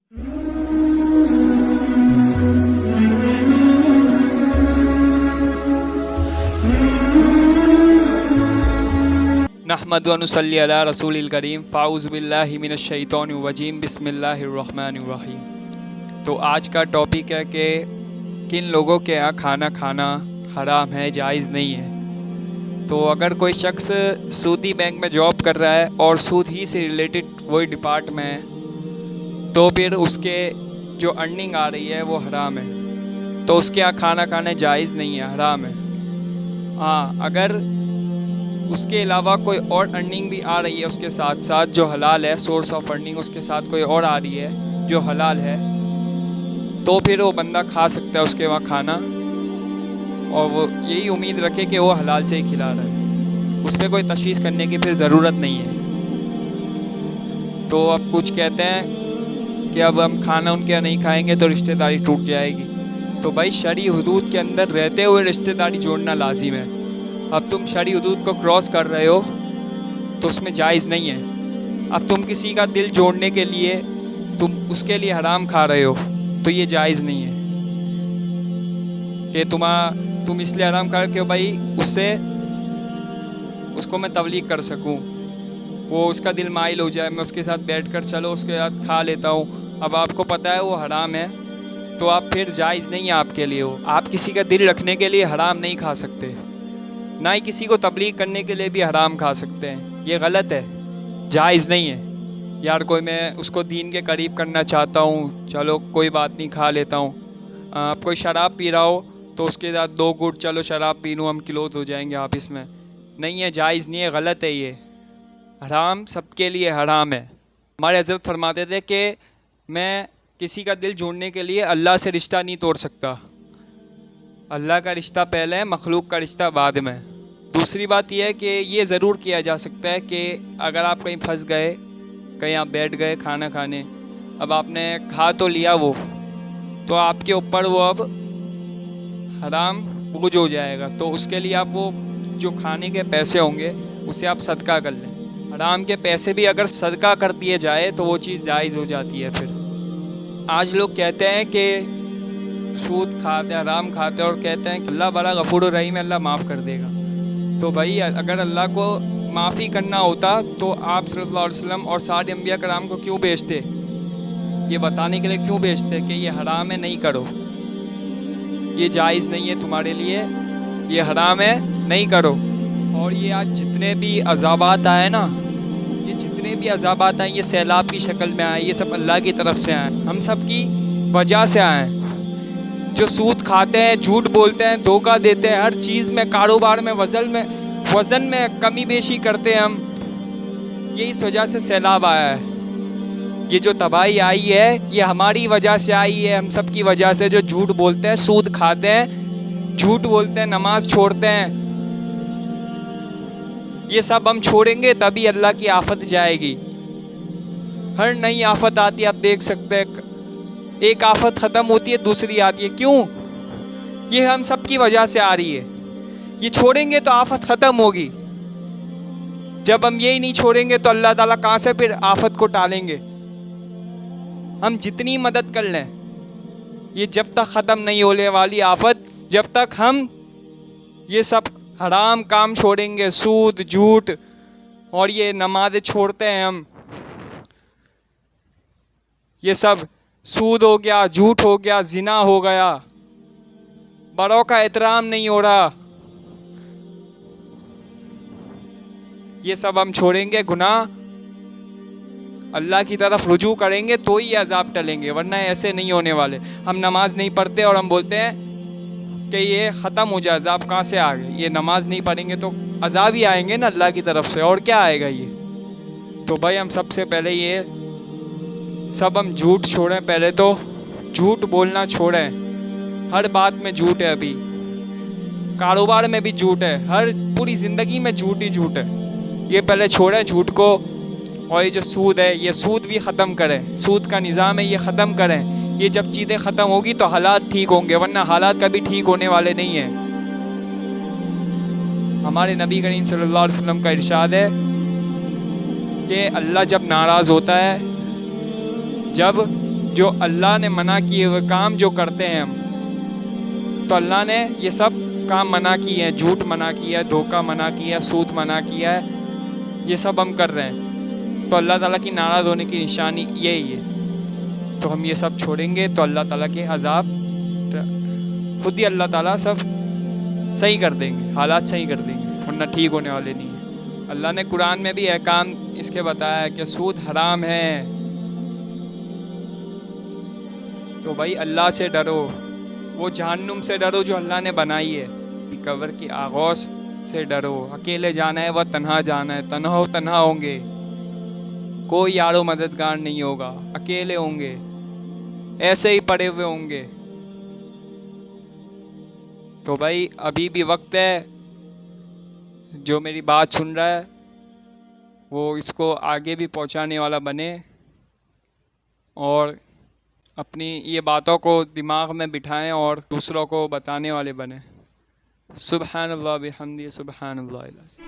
نحمد و نصلی علی رسول الکریم فاعوذ باللہ من الشیطان الرجیم بسم اللہ الرحمن الرحیم۔ تو آج کا ٹاپک ہے کہ کن لوگوں کے یہاں کھانا کھانا حرام ہے، جائز نہیں ہے۔ تو اگر کوئی شخص سودی بینک میں جاب کر رہا ہے اور سود ہی سے ریلیٹڈ وہی ڈپارٹ میں ہے تو پھر اس کے جو ارننگ آ رہی ہے وہ حرام ہے، تو اس کے یہاں کھانا کھانا جائز نہیں ہے، حرام ہے۔ ہاں، اگر اس کے علاوہ کوئی اور ارننگ بھی آ رہی ہے اس کے ساتھ ساتھ جو حلال ہے، سورس آف ارننگ اس کے ساتھ کوئی اور آ رہی ہے جو حلال ہے، تو پھر وہ بندہ کھا سکتا ہے اس کے وہاں کھانا، اور وہ یہی امید رکھے کہ وہ حلال سے ہی کھلا رہا ہے، اس پہ کوئی تشویش کرنے کی پھر ضرورت نہیں ہے۔ تو اب کچھ کہتے ہیں کہ اب ہم کھانا ان کے یہاں نہیں کھائیں گے تو رشتہ داری ٹوٹ جائے گی۔ تو بھائی شرعی حدود کے اندر رہتے ہوئے رشتہ داری جوڑنا لازم ہے۔ اب تم شرعی حدود کو کراس کر رہے ہو تو اس میں جائز نہیں ہے۔ اب تم کسی کا دل جوڑنے کے لیے تم اس کے لیے حرام کھا رہے ہو تو یہ جائز نہیں ہے کہ تم اس لیے حرام کھا رہے ہو بھائی اس کو میں تبلیغ کر سکوں، وہ اس کا دل مائل ہو جائے، میں اس کے ساتھ بیٹھ کر چلو اس کے ساتھ کھا لیتا ہوں۔ اب آپ کو پتہ ہے وہ حرام ہے تو آپ پھر جائز نہیں ہے آپ کے لیے، وہ آپ کسی کا دل رکھنے کے لیے حرام نہیں کھا سکتے، نہ ہی کسی کو تبلیغ کرنے کے لیے بھی حرام کھا سکتے ہیں۔ یہ غلط ہے، جائز نہیں ہے۔ یار کوئی میں اس کو دین کے قریب کرنا چاہتا ہوں، چلو کوئی بات نہیں کھا لیتا ہوں۔ اب کوئی شراب پی رہا ہو تو اس کے ساتھ 2 گھٹ چلو شراب پی لوں، ہم کلوز ہو جائیں گے آپس میں، نہیں ہے، جائز نہیں ہے، غلط ہے، یہ حرام سب کے لیے حرام ہے۔ ہمارے حضرت فرماتے تھے کہ میں کسی کا دل جوڑنے کے لیے اللہ سے رشتہ نہیں توڑ سکتا، اللہ کا رشتہ پہلے ہے، مخلوق کا رشتہ بعد میں۔ دوسری بات یہ ہے کہ یہ ضرور کیا جا سکتا ہے کہ اگر آپ کہیں پھنس گئے، کہیں آپ بیٹھ گئے کھانا کھانے، اب آپ نے کھا تو لیا وہ، تو آپ کے اوپر وہ اب حرام بوجھ ہو جائے گا، تو اس کے لیے آپ وہ جو کھانے کے پیسے ہوں گے اسے آپ صدقہ کر لیں۔ حرام کے پیسے بھی اگر صدقہ کر دیے جائے تو وہ چیز جائز ہو جاتی ہے۔ پھر آج لوگ کہتے ہیں کہ سود کھاتے ہیں، حرام کھاتے ہیں، اور کہتے ہیں کہ اللہ بڑا غفور الرحیم ہے، اللہ معاف کر دے گا۔ تو بھائی اگر اللہ کو معافی کرنا ہوتا تو آپ صلی اللہ علیہ وسلم اور سارے انبیاء کرام کو کیوں بھیجتے؟ یہ بتانے کے لیے کیوں بھیجتے کہ یہ حرام ہے، نہیں کرو، یہ جائز نہیں ہے تمہارے لیے، یہ حرام ہے، نہیں کرو۔ اور یہ آج جتنے بھی عذابات آئے نا، یہ جتنے بھی عذابات آئے، یہ سیلاب کی شکل میں آئے، یہ سب اللہ کی طرف سے آئے، ہم سب کی وجہ سے آئے۔ جو سود کھاتے ہیں، جھوٹ بولتے ہیں، دھوکہ دیتے ہیں، ہر چیز میں، کاروبار میں، وزن میں کمی بیشی کرتے ہیں ہم، یہ اس وجہ سے سیلاب آیا ہے۔ یہ جو تباہی آئی ہے یہ ہماری وجہ سے آئی ہے، ہم سب کی وجہ سے، جو جھوٹ بولتے ہیں، سود کھاتے ہیں، جھوٹ بولتے ہیں، نماز چھوڑتے ہیں، یہ سب ہم چھوڑیں گے تبھی اللہ کی آفت جائے گی۔ ہر نئی آفت آتی ہے، آپ دیکھ سکتے ہیں، ایک آفت ختم ہوتی ہے دوسری آتی ہے، کیوں؟ یہ ہم سب کی وجہ سے آ رہی ہے، یہ چھوڑیں گے تو آفت ختم ہوگی، جب ہم یہی نہیں چھوڑیں گے تو اللہ تعالیٰ کہاں سے پھر آفت کو ٹالیں گے؟ ہم جتنی مدد کر لیں یہ جب تک ختم نہیں ہونے والی آفت، جب تک ہم یہ سب حرام کام چھوڑیں گے، سود، جھوٹ، اور یہ نمازیں چھوڑتے ہیں ہم، یہ سب سود ہو گیا، جھوٹ ہو گیا، زنا ہو گیا، بڑوں کا احترام نہیں ہو رہا، یہ سب ہم چھوڑیں گے، گناہ اللہ کی طرف رجوع کریں گے تو ہی عذاب ٹلیں گے، ورنہ ایسے نہیں ہونے والے۔ ہم نماز نہیں پڑھتے اور ہم بولتے ہیں کہ یہ ختم ہو جائے، عذاب کہاں سے آ گئے؟ یہ نماز نہیں پڑھیں گے تو عذاب ہی آئیں گے نا اللہ کی طرف سے، اور کیا آئے گا یہ؟ تو بھائی ہم سب سے پہلے یہ سب ہم جھوٹ چھوڑیں، پہلے تو جھوٹ بولنا چھوڑیں، ہر بات میں جھوٹ ہے، ابھی کاروبار میں بھی جھوٹ ہے، ہر پوری زندگی میں جھوٹ ہی جھوٹ ہے، یہ پہلے چھوڑیں جھوٹ کو۔ اور یہ جو سود ہے، یہ سود بھی ختم کریں، سود کا نظام ہے یہ ختم کریں، یہ جب چیزیں ختم ہوگی تو حالات ٹھیک ہوں گے، ورنہ حالات کبھی ٹھیک ہونے والے نہیں ہیں۔ ہمارے نبی کریم صلی اللہ علیہ وسلم کا ارشاد ہے کہ اللہ جب ناراض ہوتا ہے، جب جو اللہ نے منع کیے ہوئے کام جو کرتے ہیں ہم، تو اللہ نے یہ سب کام منع کیے ہیں، جھوٹ منع کیا ہے، دھوکہ منع کیا ہے، سود منع کیا ہے، یہ سب ہم کر رہے ہیں، تو اللہ تعالیٰ کی ناراض ہونے کی نشانی یہی ہے. تو ہم یہ سب چھوڑیں گے تو اللہ تعالیٰ کے عذاب خود ہی اللہ تعالیٰ سب صحیح کر دیں گے، حالات صحیح کر دیں گے، ورنہ ٹھیک ہونے والے نہیں ہیں. اللہ نے قرآن میں بھی احکام اس کے بتایا ہے کہ سود حرام ہے. تو بھائی اللہ سے ڈرو، وہ جہنم سے ڈرو جو اللہ نے بنائی ہے، قبر کی آغوش سے ڈرو. اکیلے جانا ہے، وہ تنہا جانا ہے، تنہا ہوں گے، کوئی یار و مددگار نہیں ہوگا، اکیلے ہوں گے، ایسے ہی پڑے ہوئے ہوں گے. تو بھائی ابھی بھی وقت ہے، جو میری بات سن رہا ہے وہ اس کو آگے بھی پہنچانے والا بنے اور اپنی یہ باتوں کو دماغ میں بٹھائیں اور دوسروں کو بتانے والے بنیں. سبحان اللہ بحمدہ، سبحان اللہ العظیم.